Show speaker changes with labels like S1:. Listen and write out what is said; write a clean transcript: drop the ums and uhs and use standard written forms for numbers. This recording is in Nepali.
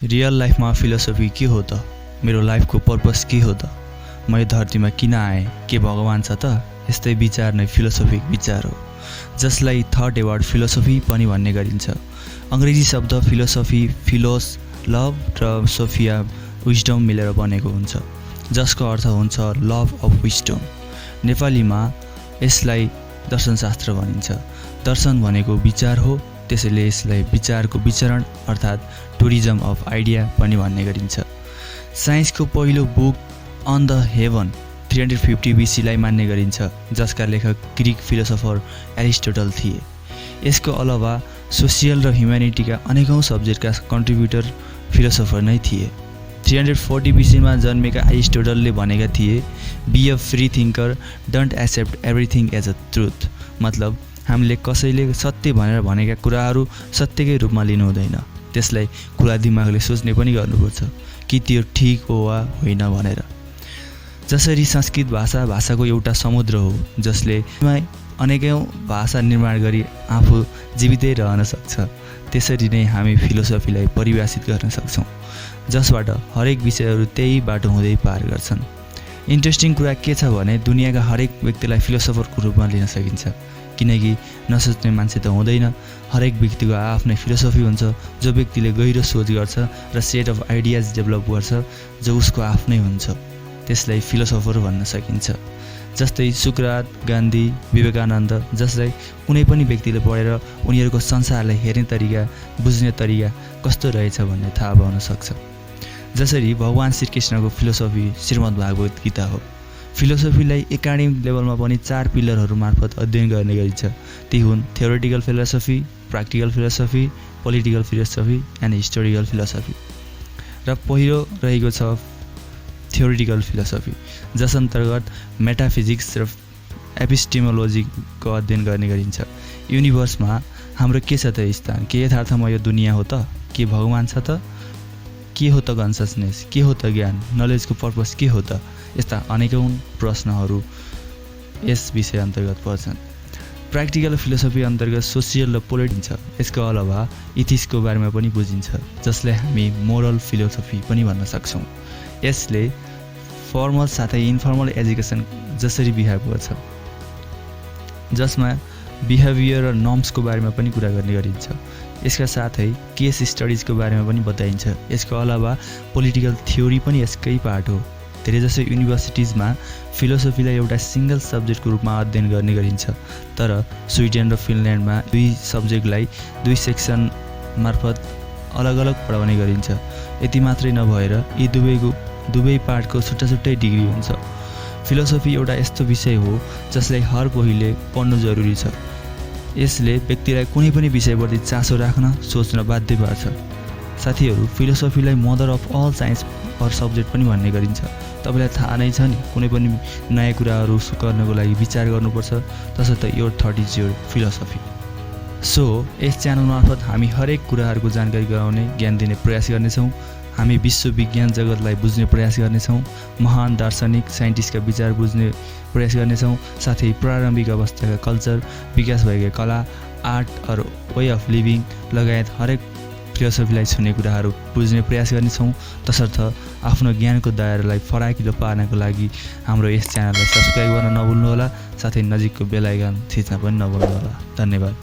S1: रियल लाइफमा फिलोसफी के हो त? मेरो लाइफको पर्पस के हो त? मैले धरतीमा किन आएँ? के भगवान छ त? यस्तै विचार नै फिलोसोफिक विचार हो, जसलाई थट एवार्ड फिलोसफी पनि भन्ने गरिन्छ। अङ्ग्रेजी शब्द फिलोसफी, फिलोस लभ र सोफिया विजडम मिलेर बनेको हुन्छ, जसको अर्थ हुन्छ लभ अफ विजडम। नेपालीमा यसलाई दर्शनशास्त्र भनिन्छ। दर्शन भनेको विचार हो, त्यसैले यसलाई विचारको विचरण अर्थात् टुरिज्म अफ आइडिया पनि भन्ने गरिन्छ। साइन्सको पहिलो book on the heaven 350 BC लाई मान्ने गरिन्छ, जसका लेखक ग्रिक फिलोसोफर एरिस्टोटल थिए। यसको अलावा सोसियल र ह्युम्यानिटीका अनेकौं सब्जेक्टका कन्ट्रिब्युटर फिलोसोफर नै थिए। 340 BC मा जन्मेका एरिस्टोटलले भनेका थिए, be a free thinker, don't accept everything as a truth. मतलब हामीले कसैले सत्य भनेर भनेका कुराहरू सत्यकै रूपमा लिनु हुँदैन, त्यसलाई खुला दिमागले सोच्ने पनि गर्नुपर्छ कि त्यो ठिक हो वा होइन भनेर। जसरी संस्कृत भाषा भाषाको एउटा समुद्र हो, जसले अनेकौं भाषा निर्माण गरी आफू जीवितै रहन सक्छ, त्यसरी नै हामी फिलोसफीलाई परिभाषित गर्न सक्छौँ, जसबाट हरेक विषयहरू त्यही बाटो हुँदै पार गर्छन्। इन्ट्रेस्टिङ कुरा के छ भने दुनियाँका हरेक व्यक्तिलाई फिलोसोफरको रूपमा लिन सकिन्छ, किनकि नसोच्ने मान्छे त हुँदैन। हरेक व्यक्तिको आफ्नै फिलोसफी हुन्छ, जो व्यक्तिले गहिरो सोच गर्छ र सेट अफ आइडियाज डेभलप गर्छ, जो उसको आफ्नै हुन्छ, त्यसलाई फिलोसोफर भन्न सकिन्छ। जस्तै सुकरात, गान्धी, विवेकानन्द, जसलाई कुनै पनि व्यक्तिले पढेर उनीहरूको संसारलाई हेर्ने तरिका, बुझ्ने तरिका कस्तो रहेछ भन्ने थाहा पाउन सक्छ। जसरी भगवान श्रीकृष्णको फिलोसफी श्रीमद् भागवत गीता हो। फिलोसफीलाई एकाडेमिक लेभलमा पनि 4 पिलरहरू मार्फत अध्ययन गर्ने गरिन्छ। ती हुन् theoretical philosophy, practical philosophy, political philosophy and historical philosophy. र पहिलो रहेको छ थ्योरेटिकल फिलोसफी, जस अन्तर्गत मेटाफिजिक्स र एपिस्टेमोलोजीको अध्ययन गर्ने गरिन्छ। युनिभर्समा हाम्रो के छ त स्थान? के यथार्थमा यो दुनियाँ हो त? के भगवान छ त? के हो त कन्सियसनेस? के हो त ज्ञान? नलेजको पर्पस के हो त? यस्ता अनेकौं प्रश्नहरू यस विषय अन्तर्गत पर्छन्। प्र्याक्टिकल फिलोसफी अन्तर्गत सोसियल र पोलिटिक्स छ। यसको अलावा इथिक्सको बारेमा पनि बुझिन्छ, जसलाई हामी मोरल फिलोसफी पनि भन्न सक्छौँ। यसले फर्मल साथै इन्फर्मल एजुकेसन जसरी बिहेभ गर्छ, जसमा बिहेभियर र नर्म्सको बारेमा पनि कुरा गर्ने गरिन्छ। यसका साथै केस स्टडिजको बारेमा पनि बताइन्छ। यसको अलावा पोलिटिकल थ्योरी पनि यसकै पार्ट हो। धेरैजसो युनिभर्सिटिजमा फिलोसफीलाई एउटा सिङ्गल सब्जेक्टको रूपमा अध्ययन गर्ने गरिन्छ, तर स्विडेन र फिनल्यान्डमा 2 सब्जेक्टलाई 2 सेक्सन मार्फत अलग अलग पढाउने गरिन्छ। यति मात्रै नभएर यी दुवै पार्टको छुट्टा छुट्टै डिग्री हुन्छ। फिलोसफी एउटा यस्तो विषय हो जसलाई हर कोहीले पढ्नु जरुरी छ। यसले व्यक्तिलाई कुनै पनि विषयप्रति चासो राख्न, सोच्न बाध्य पार्छ। साथीहरू, फिलोसफीलाई mother of all science or subject पनि भन्ने गरिन्छ। तपाईँलाई थाहा नै छ नि, कुनै पनि नयाँ कुराहरू गर्नको लागि विचार गर्नुपर्छ, तसर्थ your thought is your philosophy. So yes channel मार्फत हामी हरेक कुराहरूको जानकारी गराउने, ज्ञान दिने प्रयास गर्नेछौँ। हामी विश्व विज्ञान जगतलाई बुझ्ने प्रयास गर्नेछौँ। महान दार्शनिक साइन्टिस्टका विचार बुझ्ने प्रयास गर्नेछौँ। साथै प्रारम्भिक अवस्थाका कल्चर, विकास भएका कला, art or way of living लगायत हरेक फिलोसफीलाई छुने कुराहरू बुझ्ने प्रयास गर्नेछौँ। तसर्थ आफ्नो ज्ञानको दायरालाई फराकिलो पार्नको लागि हाम्रो यस च्यानललाई सब्सक्राइब गर्न नभुल्नुहोला, साथै नजिकको बेल आइकन थिच्न पनि नभुल्नुहोला। धन्यवाद।